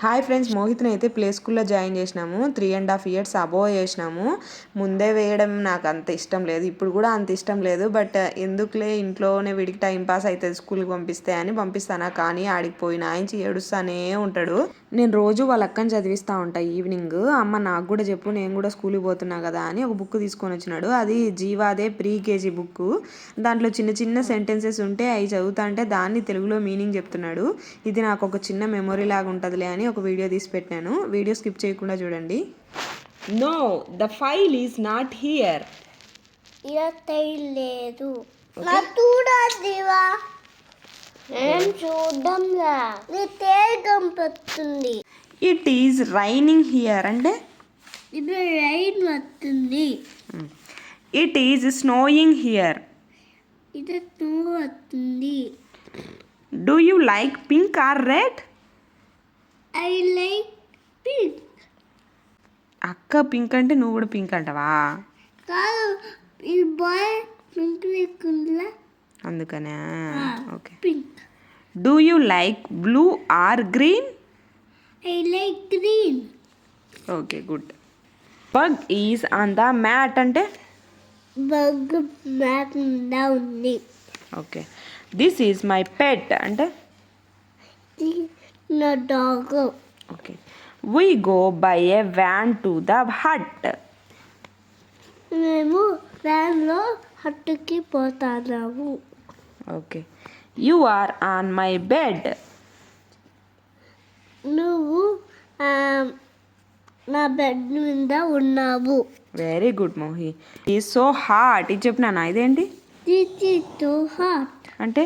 Hi friends, మోహిత్ని అయితే play స్కూల్లో join చేసినాము. 3.5 years అబోవ్ చేసినాము. ముందే వేయడం నాకు అంత ఇష్టం లేదు, ఇప్పుడు కూడా అంత ఇష్టం లేదు. బట్ ఎందుకులే, ఇంట్లోనే వీడికి టైం పాస్ అవుతుంది స్కూల్కి పంపిస్తే అని పంపిస్తానా. కానీ ఆడికి పోయిన ఆయన ఏడుస్తానే ఉంటాడు. నేను రోజు వాళ్ళ అక్కని చదివిస్తూ ఉంటాను ఈవినింగ్. అమ్మ నాకు కూడా చెప్పు, నేను కూడా స్కూల్కి పోతున్నా కదా అని ఒక బుక్ తీసుకొని వచ్చినాడు. అది జీవాదే ప్రీ-కేజీ బుక్. దాంట్లో చిన్న చిన్న సెంటెన్సెస్ ఉంటే అవి చదువుతా అంటే దాన్ని తెలుగులో మీనింగ్ చెప్తున్నాడు. ఇది నాకు ఒక చిన్న మెమొరీ లాగా ఉంటుందిలే అని ఒక వీడియో తీసి పెట్టాను. వీడియో స్కిప్ చేయకుండా చూడండి. No, the file is not here. లేదు, చూడదివా, నేను చూద్దాంలా, నీ తేలి కనిపిస్తుంది. ఇట్ ఈజ్ రైనింగ్ హియర్ అంటే ఇది రైన్ వస్తుంది. It is snowing here. ఇది స్నో వస్తుంది. Do you like pink are red? I like pink. అక్క పింక్ అంటే నువ్వు కూడా పింక్ అంటావా? కాదు, ఈ బాయ్ పింక్ లేకుండా అందుకనే. Okay. Pink. Do you like blue or green? I like green. Okay, good. Bug is on the mat అంటే బగ్ మ్యాట్ మీద ఉంది. Okay. This is my pet అంటే నా dog. Okay. We go by a van to the hut. మేము వ్యాన్లో హట్టుకి పోతాము. Okay. You are on my bed. నువ్వు నా బెడ్ మీద ఉన్నావు. Very good Mohi. ఈ సో హాట్ ఇది చెప్పినానా, ఇదేంటి? దిస్ ఈజ్ సో హాట్ అంటే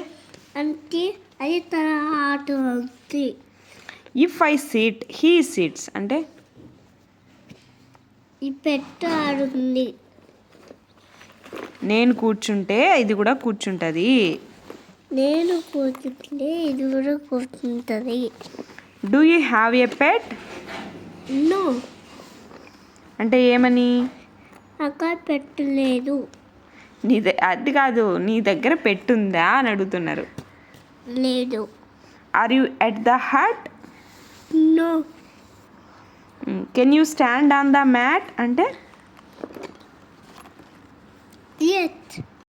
అంటే అది తన హాట్ అవుతుంది. If I SIT he sits అంటే ఈ పెట్టు ఆడుతుంది. నేను కూర్చుంటే ఇది కూడా కూర్చుంటుంది. నేను కూర్చుంటే ఇది కూడా కూర్చుంటుంది. Do you have a pet? No, అంటే ఏమని? అక్కడ పెట్టలేదు. అది కాదు, నీ దగ్గర పెట్టుందా అని అడుగుతున్నారు. లేదు. Are you at the hut? No. Can you stand on the mat అంటే ఎస్.